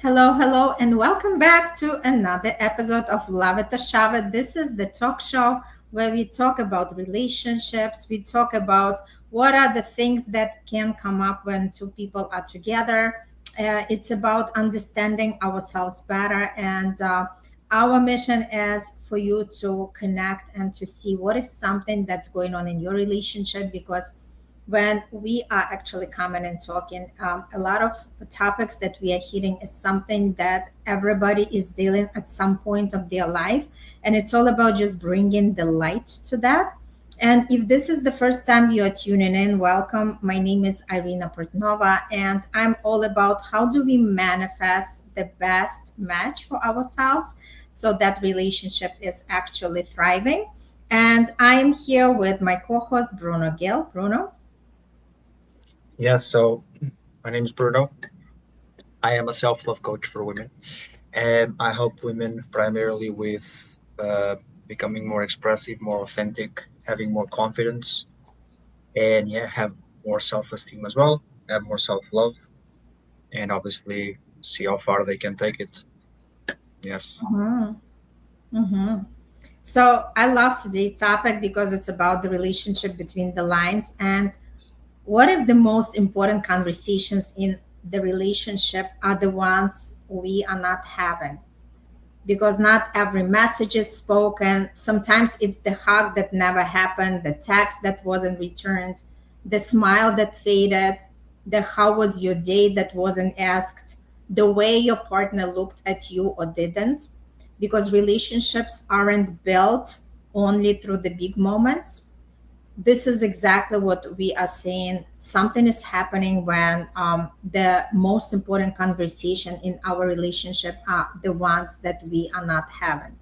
Hello, hello, and welcome back to another episode of Love It or Shove It. This is the talk show where we talk about relationships. We talk about what are the things that can come up when two people are together. It's about understanding ourselves better, and our mission is for you to connect and to see what is something that's going on in your relationship because when we are actually coming and talking, a lot of the topics that we are hitting is something that everybody is dealing at some point of their life. And it's all about just bringing the light to that. And if this is the first time you are tuning in, welcome. My name is Irina Portnova, and I'm all about how do we manifest the best match for ourselves so that relationship is actually thriving. And I'm here with my co-host Bruno Gill. Bruno. Yes, so my name is Bruno. I am a self-love coach for women, and I help women primarily with becoming more expressive, more authentic, having more confidence, and have more self-esteem as well, have more self-love, and obviously see how far they can take it. Yes. Mm-hmm. So I love today's topic because it's about the relationship between the lines and what if the most important conversations in the relationship are the ones we are not having? Because not every message is spoken. Sometimes it's the hug that never happened, the text that wasn't returned, the smile that faded, the how was your day that wasn't asked, the way your partner looked at you or didn't. Because relationships aren't built only through the big moments. This is exactly what we are saying. Something is happening when the most important conversation in our relationship are the ones that we are not having.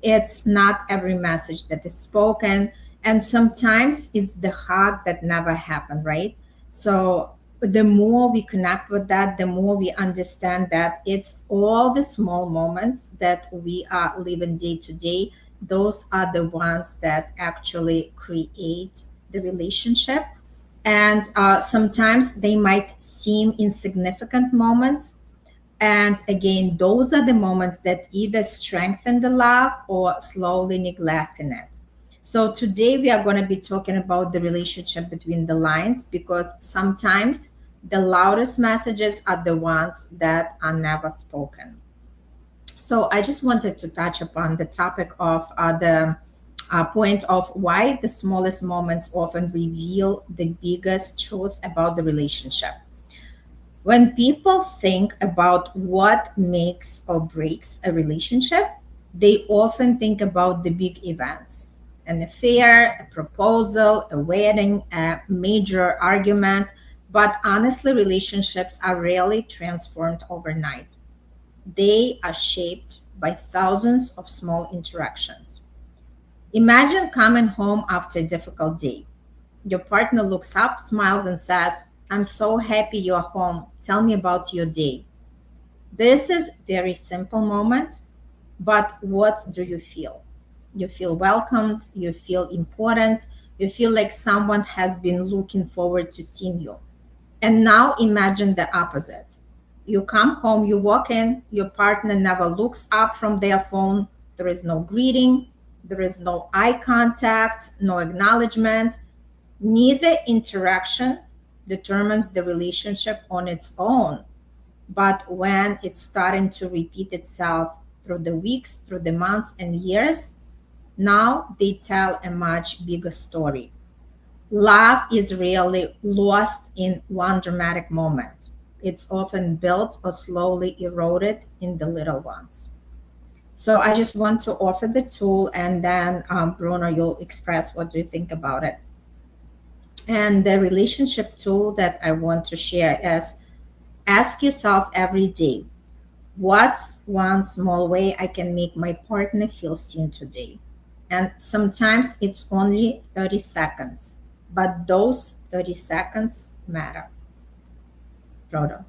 It's not every message that is spoken, and sometimes it's the hug that never happened, right? So the more we connect with that, the more we understand that it's all the small moments that we are living day to day. Those are the ones that actually create the relationship. And sometimes they might seem insignificant moments, and again, those are the moments that either strengthen the love or slowly neglecting it. So today we are going to be talking about the relationship between the lines because sometimes the loudest messages are the ones that are never spoken. So I just wanted to touch upon the topic of the point of why the smallest moments often reveal the biggest truth about the relationship. When people think about what makes or breaks a relationship, they often think about the big events: an affair, a proposal, a wedding, a major argument. But honestly, relationships are rarely transformed overnight. They are shaped by thousands of small interactions. Imagine coming home after a difficult day. Your partner looks up, smiles, and says, "I'm so happy you're home. Tell me about your day." This is very simple moment, but what do you feel? You feel welcomed, you feel important, you feel like someone has been looking forward to seeing you. And now imagine the opposite. You come home, you walk in, your partner never looks up from their phone. There is no greeting, there is no eye contact, no acknowledgement. Neither interaction determines the relationship on its own, but when it's starting to repeat itself through the weeks, through the months, and years, now they tell a much bigger story. Love is rarely lost in one dramatic moment. It's often built or slowly eroded in the little ones. So I just want to offer the tool, and then Bruno, you'll express what do you think about it. And the relationship tool that I want to share is ask yourself every day, what's one small way I can make my partner feel seen today? And sometimes it's only 30 seconds, but those 30 seconds matter. Frodo,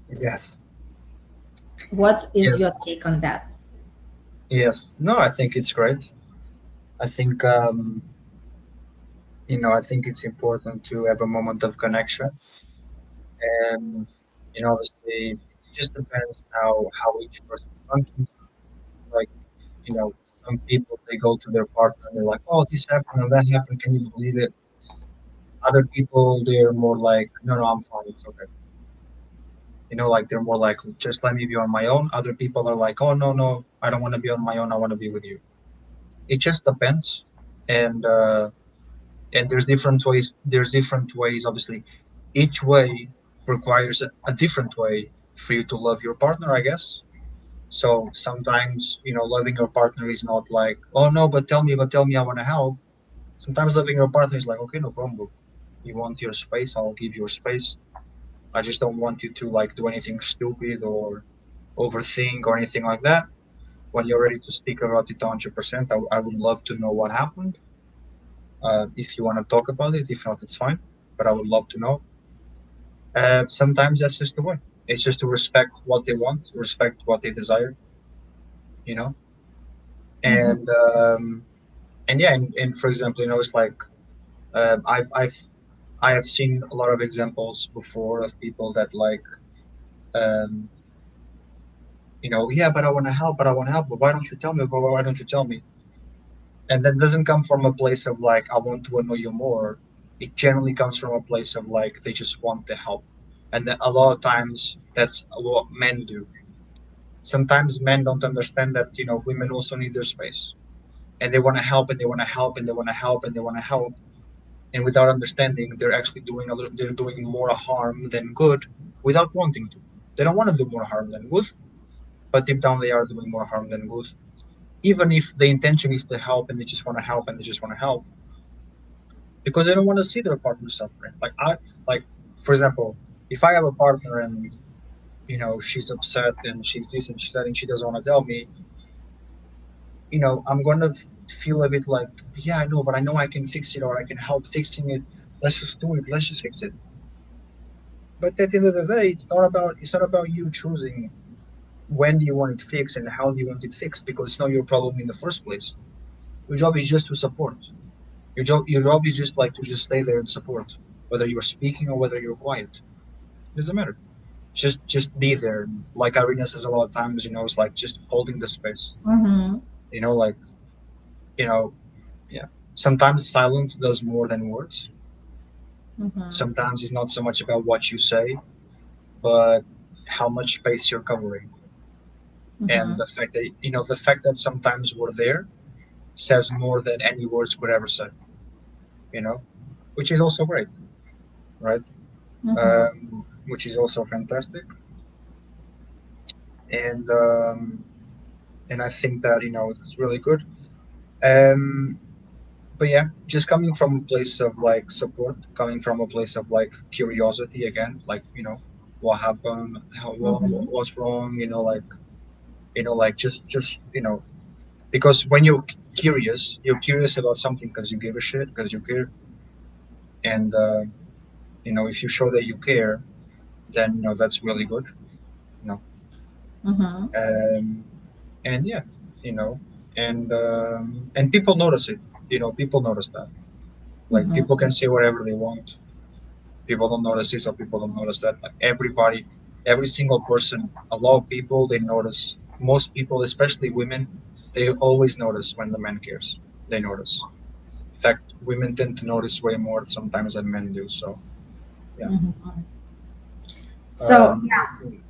Yes. what is Yes. your take on that? Yes. No, I think it's great. I think I think it's important to have a moment of connection. And obviously. just depends how each person functions. Like, you know, some people they go to their partner and they're like, "Oh, this happened and that happened. Can you believe it?" Other people they're more like, "No, no, I'm fine. It's okay." Like they're more like, "Just let me be on my own." Other people are like, "Oh, no, no, I don't want to be on my own. I want to be with you." It just depends, and there's different ways. There's different ways. Obviously, each way requires a different way for you to love your partner, I guess. So sometimes, loving your partner is not like, oh no, but tell me, I want to help. Sometimes loving your partner is like, okay, no problem. Look, you want your space, I'll give you your space. I just don't want you to like do anything stupid or overthink or anything like that. When you're ready to speak about it 100%, I would love to know what happened. If you want to talk about it, if not, it's fine. But I would love to know. Sometimes that's just the way. It's just to respect what they want, respect what they desire, you know. Mm-hmm. And yeah, and for example, it's like uh, I've I've I have seen a lot of examples before of people that like um, yeah, but I want to help, but I want to help, but why don't you tell me? But why don't you tell me? And that doesn't come from a place of like I want to annoy you more. It generally comes from a place of like they just want the help, and that a lot of times that's what men do. Sometimes men don't understand that women also need their space, and they want to help, and they want to help, and they want to help, and they want to help, and without understanding, they're doing more harm than good without wanting to. They don't want to do more harm than good, but deep down they are doing more harm than good. Even if the intention is to help and they just want to help and they just want to help because they don't want to see their partner suffering. Like for example, if I have a partner and she's upset and she's this and she's that and she doesn't want to tell me, I'm gonna feel a bit like, yeah, I know, but I know I can fix it or I can help fixing it. Let's just do it. Let's just fix it. But at the end of the day, it's not about you choosing when do you want it fixed and how do you want it fixed because it's not your problem in the first place. Your job is just to support. Your job is just like to just stay there and support, whether you're speaking or whether you're quiet. It doesn't matter. Just be there. Like Irina says a lot of times, it's like just holding the space. Mm-hmm. Like you know, yeah. Sometimes silence does more than words. Mm-hmm. Sometimes it's not so much about what you say, but how much space you're covering. Mm-hmm. And the fact that sometimes we're there says more than any words could ever say, you know, which is also great, right? Mm-hmm. Which is also fantastic. And I think that, it's really good. Um, but yeah, just coming from a place of like support, coming from a place of like curiosity again, like, what happened, Mm-hmm. what's wrong, like just because when you're curious about something because you give a shit because you care, and if you show that you care, then that's really good, you know, Mm-hmm. um, and yeah, you know, and people notice it, people notice that, like Mm-hmm. people can say whatever they want, people don't notice this or people don't notice that, like everybody, every single person, a lot of people they notice, most people, especially women, they always notice when the man cares, they notice. In fact, women tend to notice way more sometimes than men do. So yeah. Mm-hmm. So, Um, yeah,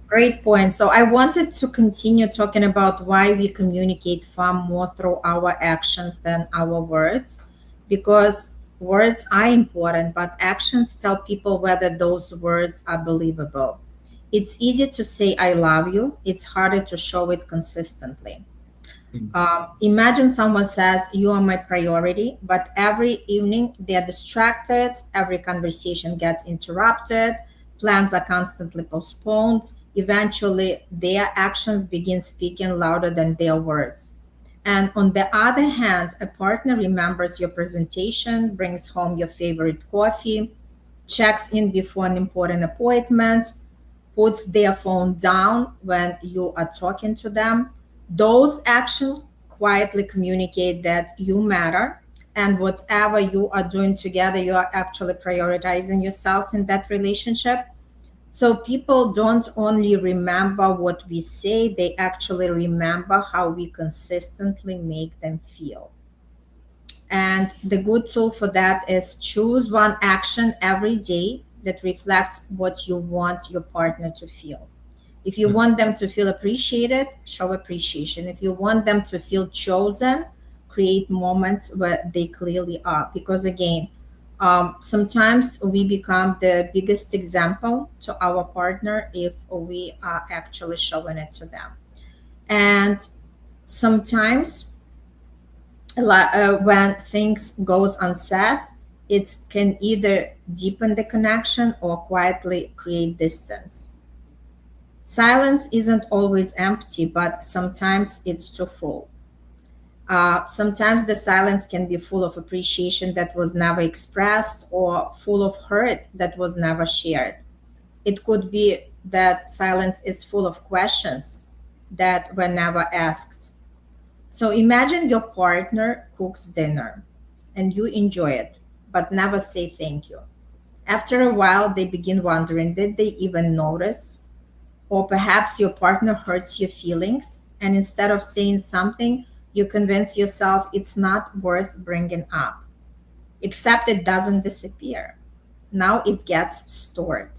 great point. So, I wanted to continue talking about why we communicate far more through our actions than our words, because words are important, but actions tell people whether those words are believable. It's easy to say, I love you, it's harder to show it consistently. mm, Imagine someone says, you are my priority, but every evening they're distracted, every conversation gets interrupted, plans are constantly postponed. Eventually, their actions begin speaking louder than their words. And on the other hand, a partner remembers your presentation, brings home your favorite coffee, checks in before an important appointment, puts their phone down when you are talking to them. Those actions quietly communicate that you matter, and whatever you are doing together, you are actually prioritizing yourselves in that relationship. So people don't only remember what we say, they actually remember how we consistently make them feel. And the good tool for that is choose one action every day that reflects what you want your partner to feel. If you Mm. want them to feel appreciated, show appreciation. If you want them to feel chosen, create moments where they clearly are. Because again, sometimes we become the biggest example to our partner if we are actually showing it to them. And sometimes when things goes unsaid, it can either deepen the connection or quietly create distance. Silence isn't always empty, but sometimes it's too full. Sometimes the silence can be full of appreciation that was never expressed or full of hurt that was never shared. It could be that silence is full of questions that were never asked. So imagine your partner cooks dinner and you enjoy it, but never say thank you. After a while, they begin wondering, did they even notice? Or perhaps your partner hurts your feelings, and instead of saying something, you convince yourself it's not worth bringing up. Except it doesn't disappear. Now it gets stored.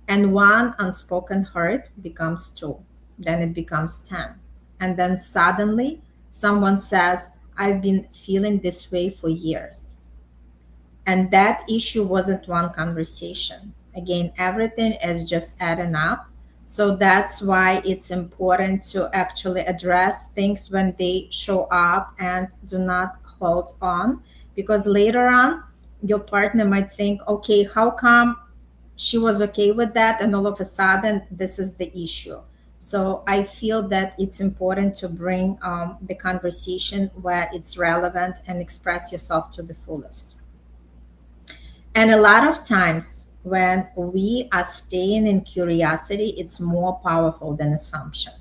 And one unspoken hurt becomes two. Then it becomes 10. And then suddenly, someone says, I've been feeling this way for years. And that issue wasn't one conversation. Again, everything is just adding up. So that's why it's important to actually address things when they show up and do not hold on. Because later on, your partner might think, okay, how come she was okay with that? And all of a sudden, this is the issue. So I feel that it's important to bring the conversation where it's relevant and express yourself to the fullest. And a lot of times, when we are staying in curiosity, it's more powerful than assumption.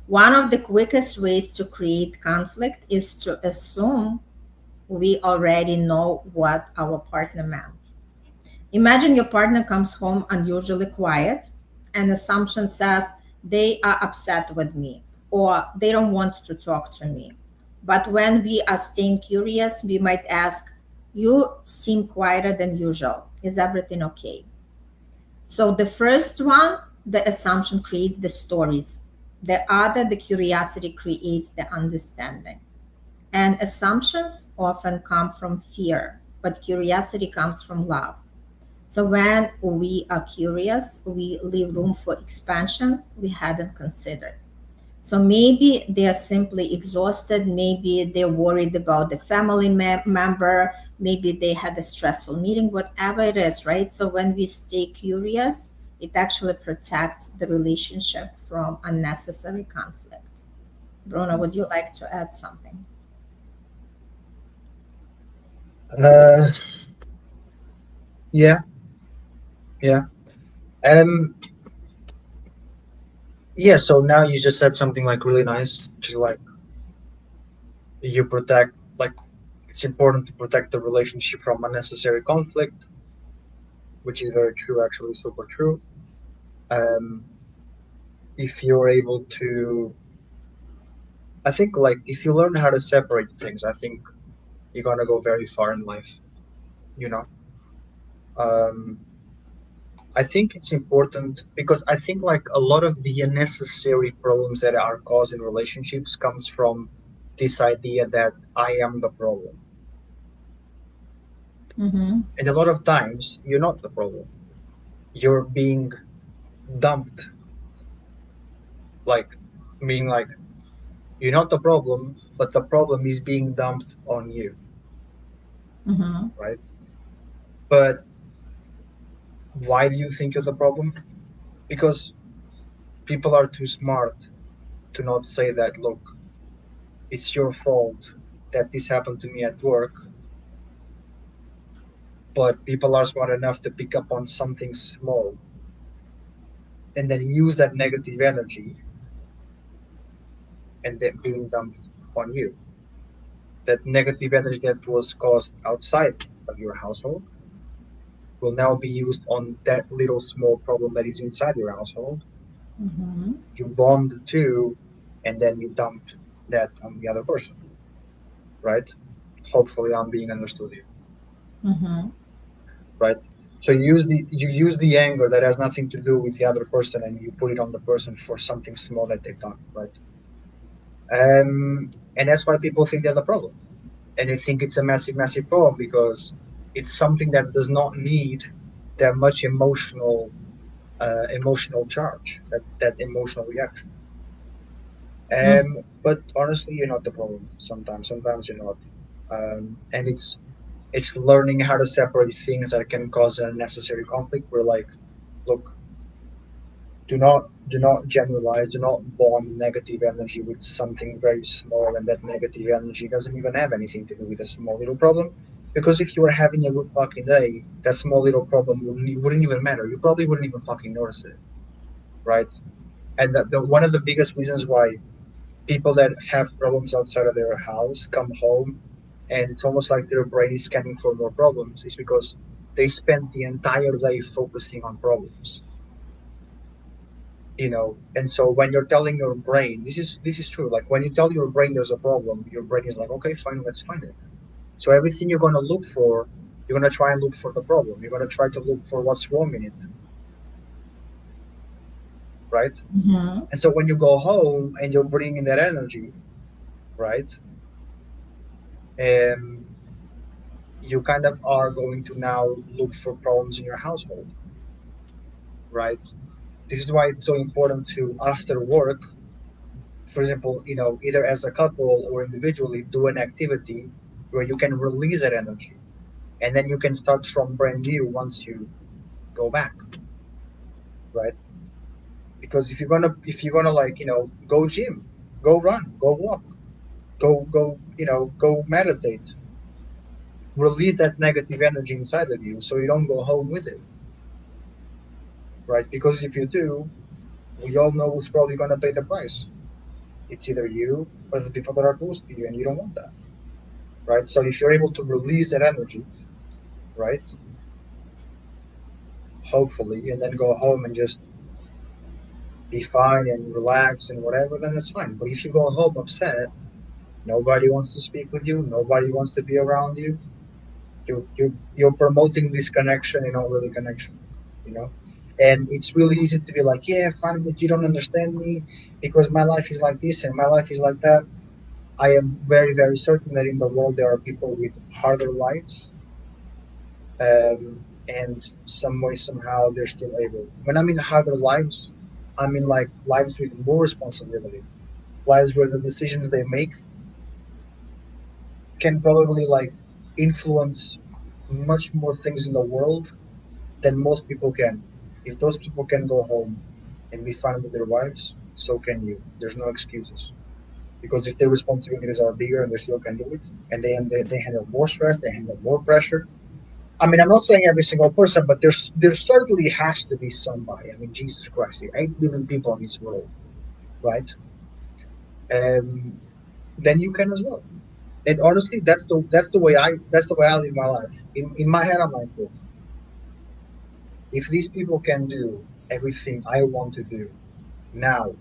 One of the quickest ways to create conflict is to assume we already know what our partner meant. Imagine your partner comes home unusually quiet, and assumption says they are upset with me or they don't want to talk to me. But when we are staying curious, we might ask, you seem quieter than usual. Is everything okay? So the first one, the assumption creates the stories. The other, the curiosity creates the understanding. And assumptions often come from fear, but curiosity comes from love. So when we are curious, we leave room for expansion we hadn't considered. So maybe they are simply exhausted. Maybe they're worried about the family member. Maybe they had a stressful meeting, whatever it is, right? So when we stay curious, it actually protects the relationship from unnecessary conflict. Bruno, would you like to add something? Uh, yeah, yeah. Um, yeah. So now you just said something like really nice, which is like you protect, like it's important to protect the relationship from unnecessary conflict, which is very true, actually, super true. Um, if you're able to, I think, like if you learn how to separate things, I think you're gonna go very far in life. You know, um, I think it's important because I think like a lot of the unnecessary problems that are caused in relationships comes from this idea that I am the problem. Mm-hmm. And a lot of times you're not the problem. You're being dumped, like being like you're not the problem, but the problem is being dumped on you, Mm-hmm. right? But why do you think you're the problem? Because people are too smart to not say that, look, it's your fault that this happened to me at work, but people are smart enough to pick up on something small and then use that negative energy and then being dumped on you. That negative energy that was caused outside of your household will now be used on that little small problem that is inside your household. Mm-hmm. You bond the two, and then you dump that on the other person, right? Hopefully, I'm being understood here, Mm-hmm. right? So you use the anger that has nothing to do with the other person, and you put it on the person for something small that they've done, right? And that's why people think they're the problem, and they think it's a massive, massive problem because it's something that does not need that much emotional charge, that emotional reaction. But honestly, you're not the problem. Sometimes you're not, and it's learning how to separate things that can cause unnecessary conflict. We're like, look, do not generalize, do not bond negative energy with something very small, and that negative energy doesn't even have anything to do with a small little problem. Because if you were having a good fucking day, that small little problem wouldn't even matter. You probably wouldn't even fucking notice it, right? And one of the biggest reasons why people that have problems outside of their house come home and it's almost like their brain is scanning for more problems is because they spend the entire day focusing on problems, and so when you're telling your brain, this is true, like when you tell your brain there's a problem, your brain is like, okay, fine, let's find it. So everything you're going to look for, you're going to try and look for the problem, you're going to try to look for what's wrong in it, right? Mm-hmm. And so when you go home and you're bringing that energy, right, um, you kind of are going to now look for problems in your household, right? This is why it's so important to, after work, for example, either as a couple or individually, do an activity where you can release that energy, and then you can start from brand new once you go back, right? Because if you're gonna like go gym, go run, go walk, go meditate, release that negative energy inside of you, so you don't go home with it, right? Because if you do, we all know who's probably gonna pay the price. It's either you or the people that are close to you, and you don't want that, right? So if you're able to release that energy, right, hopefully, and then go home and just be fine and relax and whatever, then that's fine. But if you go home upset, nobody wants to speak with you, nobody wants to be around you. You're promoting disconnection and not really connection, you know. And it's really easy to be like, yeah, fine, but you don't understand me because my life is like this and my life is like that. I am very, very certain that in the world there are people with harder lives, and some way somehow they're still able. When I mean harder lives, I mean like lives with more responsibility, lives where the decisions they make can probably like influence much more things in the world than most people can. If those people can go home and be fine with their wives, so can you. There's no excuses. Because if their responsibilities are bigger and they still can do it, and they handle more stress, they handle more pressure. I mean, I'm not saying every single person, but there certainly has to be somebody. I mean, Jesus Christ, there are 8 billion people in this world, right? Um, then you can as well. And honestly, that's the way I live my life. In my head, I'm like, look, if these people can do everything I want to do now,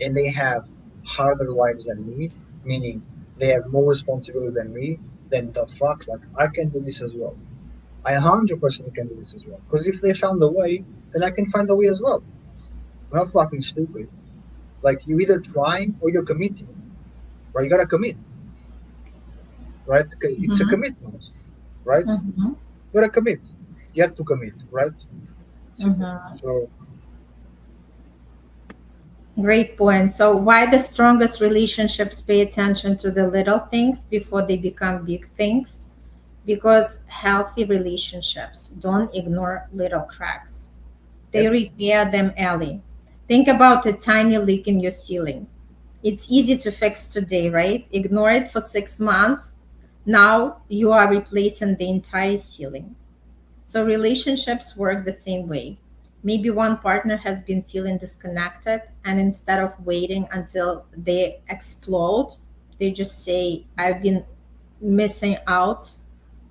and they have harder lives than me, meaning they have more responsibility than me, then the fuck, like I can do this as well. I 100% can do this as well. Because if they found a way, then I can find a way as well. I'm not fucking stupid. Like you either trying or you're committing, right? You gotta commit, right? It's a Mm-hmm. commitment, right? Mm-hmm. You gotta commit. You have to commit, right? Simple. Mm-hmm. So Great point. So, why the strongest relationships pay attention to the little things before they become big things? Because healthy relationships don't ignore little cracks, they yep. repair them early. Think about a tiny leak in your ceiling. It's easy to fix today, right? Ignore it for 6 months. Now you are replacing the entire ceiling. So relationships work the same way. Maybe one partner has been feeling disconnected, and instead of waiting until they explode, they just say, I've been missing out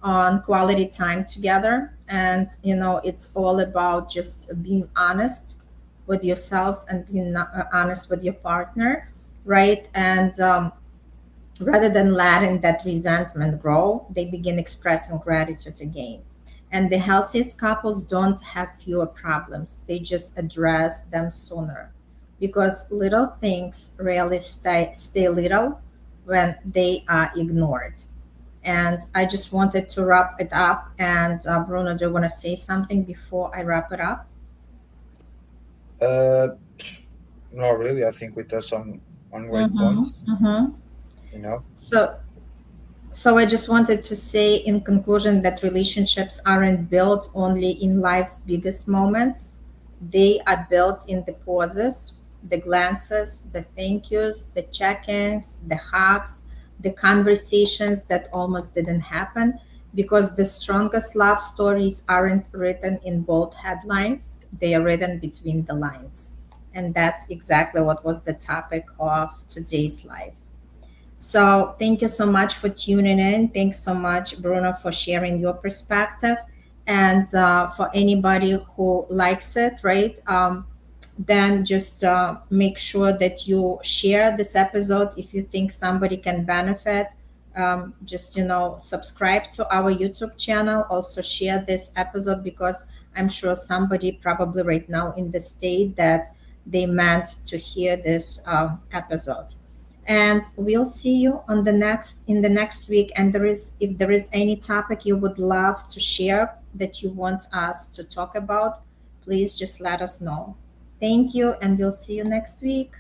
on quality time together. And, it's all about just being honest with yourselves and being honest with your partner, right? And rather than letting that resentment grow, they begin expressing gratitude again. And the healthiest couples don't have fewer problems, they just address them sooner. Because little things really stay little when they are ignored. And I just wanted to wrap it up. And Bruno, do you want to say something before I wrap it up? Uh, no, really. I think we touched on great Mm-hmm. points. Mm-hmm. You know. So, So I just wanted to say in conclusion that relationships aren't built only in life's biggest moments. They are built in the pauses, the glances, the thank yous, the check-ins, the hugs, the conversations that almost didn't happen, because the strongest love stories aren't written in bold headlines. They are written between the lines. And that's exactly what was the topic of today's life. So thank you so much for tuning in. Thanks so much, Bruno, for sharing your perspective. And for anybody who likes it, right? Then just make sure that you share this episode if you think somebody can benefit. Just subscribe to our YouTube channel. Also share this episode, because I'm sure somebody probably right now in the state that they meant to hear this episode. And we'll see you on the next week. And there is if there is any topic you would love to share that you want us to talk about, please just let us know. Thank you, and we'll see you next week.